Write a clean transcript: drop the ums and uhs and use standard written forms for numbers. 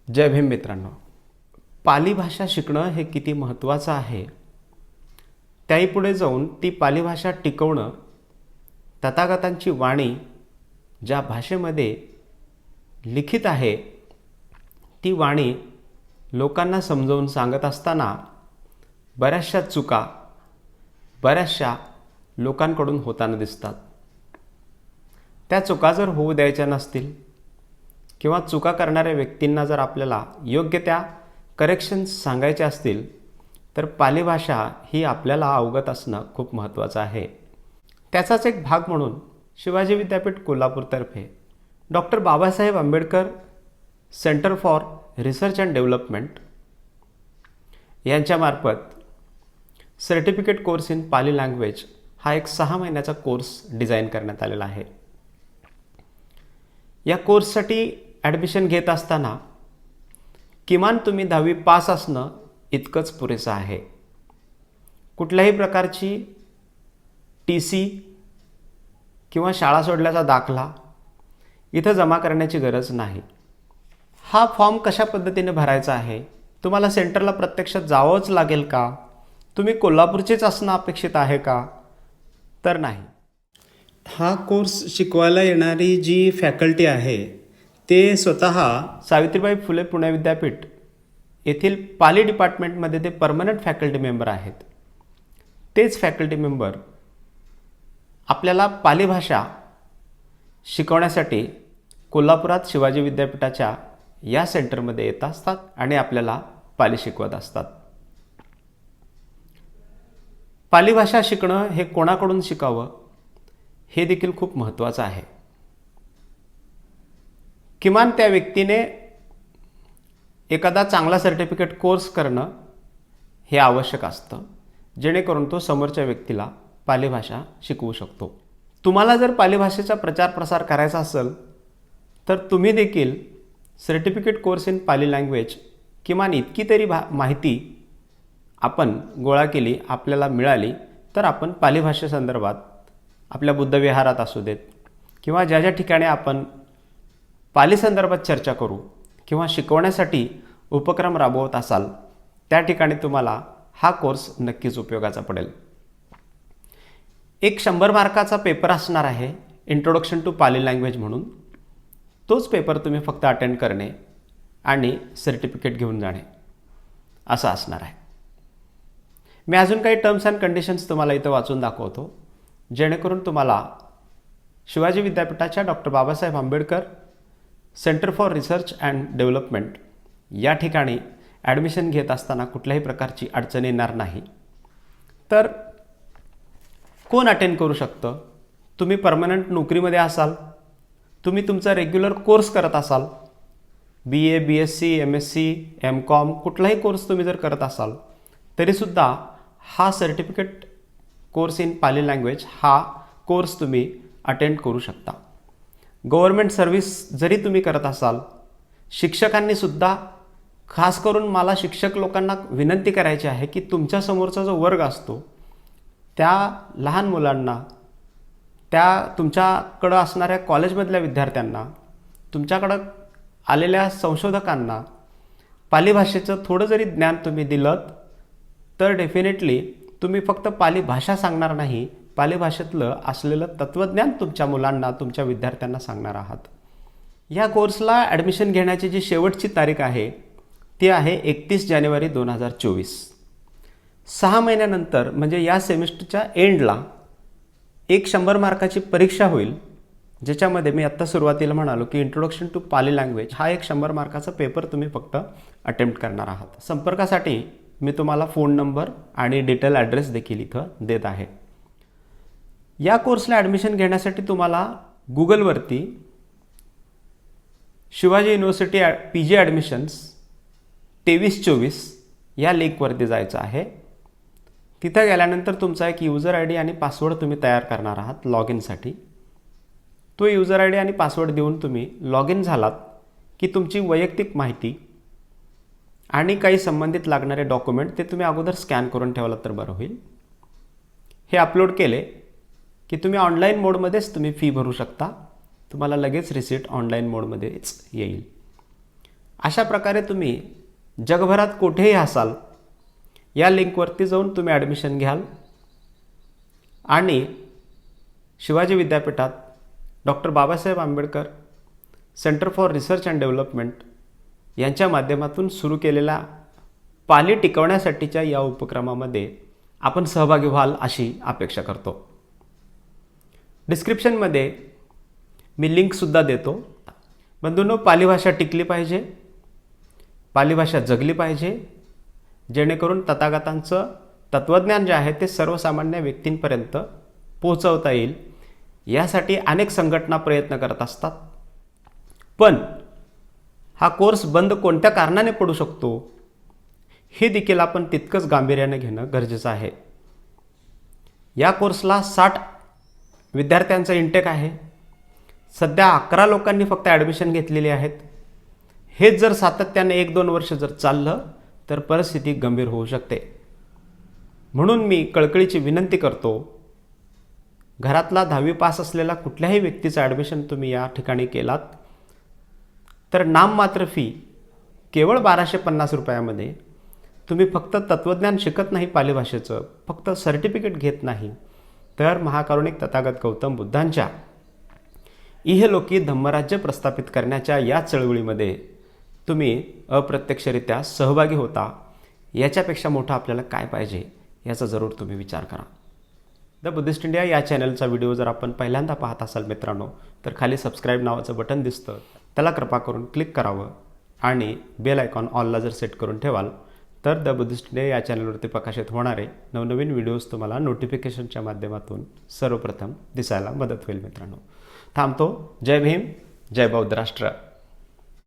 जय भीम मित्रांनो. पाली भाषा शिकणं हे किती महत्त्वाचं आहे, त्याही पुढे जाऊन ती पाली भाषा टिकवणं, तथागतांची वाणी ज्या भाषेमध्ये लिखित आहे ती वाणी लोकांना समजावून सांगत असताना बऱ्याचशा चुका बऱ्याचशा लोकांकडून होताना दिसतात. त्या चुका जर होऊ द्यायच्या नसतील किंवा चुका करणाऱ्या व्यक्तींना जर आपल्याला योग्य त्या करेक्शन्स सांगायचे असतील तर पाली भाषा ही आपल्याला अवगत असणं खूप महत्त्वाचं आहे. त्याचाच एक भाग म्हणून शिवाजी विद्यापीठ कोल्हापूरतर्फे doctor Babasaheb Ambedkar center for research and development यांच्यामार्फत certificate course in Pali language हा एक 6 महिन्याचा कोर्स डिझाईन करण्यात आलेला आहे. या कोर्ससाठी ॲडमिशन घेत असताना किमान तुम्ही 10वी पास असणं इतकंच पुरेसं आहे. कुठल्याही प्रकारची TC किंवा शाळा सोडल्याचा दाखला इथं जमा करण्याची गरज नाही. हा फॉर्म कशा पद्धतीने भरायचा आहे, तुम्हाला सेंटरला प्रत्यक्षात जावंच लागेल का, तुम्ही कोल्हापूरचेच असणं अपेक्षित आहे का, तर नाही. हा कोर्स शिकवायला येणारी जी फॅकल्टी आहे ते स्वतः सावित्रीबाई फुले पुणे विद्यापीठ येथील पाली डिपार्टमेंटमध्ये ते परमनंट फॅकल्टी मेंबर आहेत. तेच फॅकल्टी मेंबर आपल्याला पाली भाषा शिकवण्यासाठी कोल्हापुरात शिवाजी विद्यापीठाच्या या सेंटरमध्ये येत असतात आणि आपल्याला पाली शिकवत असतात. पाली भाषा शिकणं हे कोणाकडून शिकावं हे देखील खूप महत्त्वाचं आहे. किमान त्या व्यक्तीने एखादा चांगला सर्टिफिकेट कोर्स करणं हे आवश्यक असतं, जेणेकरून तो समोरच्या व्यक्तीला पाली भाषा शिकवू शकतो. तुम्हाला जर पाली भाषेचा प्रचार प्रसार करायचा असेल तर तुम्ही देखील certificate course in Pali language किमान इतकी तरी माहिती आपण गोळा केली, आपल्याला मिळाली, तर आपण पाली भाषेसंदर्भात आपल्या बुद्धविहारात असू देत किंवा ज्या ज्या ठिकाणी आपण पाली संदर्भात चर्चा करू किंवा शिकवण्यासाठी उपक्रम राबवत असाल त्या ठिकाणी तुम्हाला हा कोर्स नक्कीच उपयोगाचा पडेल. एक 100 मार्काचा पेपर असणार आहे इंट्रोडक्शन टू पाली लँग्वेज म्हणून. तोच पेपर तुम्ही फक्त अटेंड करणे आणि सर्टिफिकेट घेऊन जाणे असं असणार आहे. मी अजून काही टर्म्स अँड कंडिशन्स तुम्हाला इथं वाचून दाखवतो, जेणेकरून तुम्हाला शिवाजी विद्यापीठाच्या doctor Babasaheb Ambedkar center for research and development या ठिकाणी ॲडमिशन घेत असताना कुठल्याही प्रकारची अडचण येणार नाही. तर कोण अटेंड करू शकतं? तुम्ही परमनंट नोकरीमध्ये असाल, तुम्ही तुमचा रेग्युलर कोर्स करत असाल, BA BSc MSc MCOM कुठलाही कोर्स तुम्ही जर करत असाल तरीसुद्धा हा certificate course in Pali language हा कोर्स तुम्ही अटेंड करू शकता. गव्हर्नमेंट सर्व्हिस जरी तुम्ही करत असाल, शिक्षकांनीसुद्धा खास करून मला शिक्षक लोकांना विनंती करायची आहे की तुमच्यासमोरचा जो वर्ग असतो त्या लहान मुलांना, त्या तुमच्याकडं असणाऱ्या कॉलेजमधल्या विद्यार्थ्यांना, तुमच्याकडं आलेल्या संशोधकांना पाली भाषेचं थोडं जरी ज्ञान तुम्ही दिलं तर डेफिनेटली तुम्ही फक्त पाली भाषा सांगणार नाही, पाली भाषेतलं असलेलं तत्त्वज्ञान तुमच्या मुलांना, तुमच्या विद्यार्थ्यांना सांगणार आहात. या कोर्सला ॲडमिशन घेण्याची जी शेवटची तारीख आहे ती आहे 31 जानेवारी 2024. 6 महिन्यानंतर म्हणजे या सेमिस्टरच्या एंडला एक 100 मार्काची परीक्षा होईल, ज्याच्यामध्ये मी आत्ता सुरुवातीला म्हणालो की इंट्रोडक्शन टू पाली लँग्वेज हा एक 100 मार्काचा पेपर तुम्ही फक्त अटेम्प्ट करणार आहात. संपर्कासाठी मी तुम्हाला फोन नंबर आणि डिटेल ॲड्रेस देखील इथं देत आहे. या कोर्सला ॲडमिशन घेण्यासाठी तुम्हाला गुगलवरती शिवाजी युनिव्हर्सिटी PG ॲडमिशन्स 2324 या लिंकवरती जायचं आहे. तिथं गेल्यानंतर तुमचा एक युजर ID आणि पासवर्ड तुम्ही तयार करणार आहात लॉग इनसाठी. तो युजर ID आणि पासवर्ड देऊन तुम्ही लॉग इन झालात की तुमची वैयक्तिक माहिती आणि काही संबंधित लागणारे डॉक्युमेंट ते तुम्ही अगोदर स्कॅन करून ठेवलात तर बरं होईल. हे अपलोड केले की तुम्ही ऑनलाईन मोडमध्येच तुम्ही फी भरू शकता. तुम्हाला लगेच रिसिट ऑनलाईन मोडमध्येच येईल. अशा प्रकारे तुम्ही जगभरात कुठेही असाल या लिंकवरती जाऊन तुम्ही ॲडमिशन घ्याल आणि शिवाजी विद्यापीठात doctor Babasaheb Ambedkar center for research and development यांच्या माध्यमातून सुरू केलेल्या पाली टिकवण्यासाठीच्या या उपक्रमामध्ये आपण सहभागी व्हाल अशी अपेक्षा करतो. डिस्क्रिप्शनमध्ये मी लिंकसुद्धा देतो. बंधूंनो, पाली भाषा टिकली पाहिजे, पाली भाषा जगली पाहिजे, जेणेकरून तथागतांचं तत्त्वज्ञान जे आहे ते सर्वसामान्य व्यक्तींपर्यंत पोहोचवता येईल. यासाठी अनेक संघटना प्रयत्न करत असतात. पण हा कोर्स बंद कोणत्या कारणाने पडू शकतो हे देखील आपण तितकंच गांभीर्याने घेणं गरजेचं आहे. या कोर्सला 60 विद्यार्थ्यांचा इंटेक आहे. सध्या 11 लोकांनी फक्त ॲडमिशन घेतलेली आहेत. हेच जर सातत्याने 1-2 वर्ष जर चाललं तर परिस्थिती गंभीर होऊ शकते. म्हणून मी कळकळीची विनंती करतो, घरातला 10वी पास असलेला कुठल्याही व्यक्तीचं ॲडमिशन तुम्ही या ठिकाणी केलात तर नाममात्र फी केवळ 1250 रुपयामध्ये तुम्ही फक्त तत्त्वज्ञान शिकत नाही पाली भाषेचं, फक्त सर्टिफिकेट घेत नाही, तर महाकारुणिक तथागत गौतम बुद्धांच्या इहलोकी धम्मराज्य प्रस्थापित करण्याच्या या चळवळीमध्ये तुम्ही अप्रत्यक्षरित्या सहभागी होता. याच्यापेक्षा मोठं आपल्याला काय पाहिजे याचा जरूर तुम्ही विचार करा. द बुद्धिस्ट इंडिया या चॅनलचा व्हिडिओ जर आपण पहिल्यांदा पाहत असाल मित्रांनो, तर खाली सबस्क्राईब नावाचं बटन दिसतं, त्याला कृपा करून क्लिक करावं आणि बेल आयकॉन ऑलला जर सेट करून ठेवाल तर द बुद्धिस्ट इंडिया या चॅनलवरती प्रकाशित होणारे नवनवीन व्हिडिओज तुम्हाला नोटिफिकेशनच्या माध्यमातून सर्वप्रथम दिसायला मदत होईल. मित्रांनो, थांबतो. जय भीम, जय बौद्ध राष्ट्र.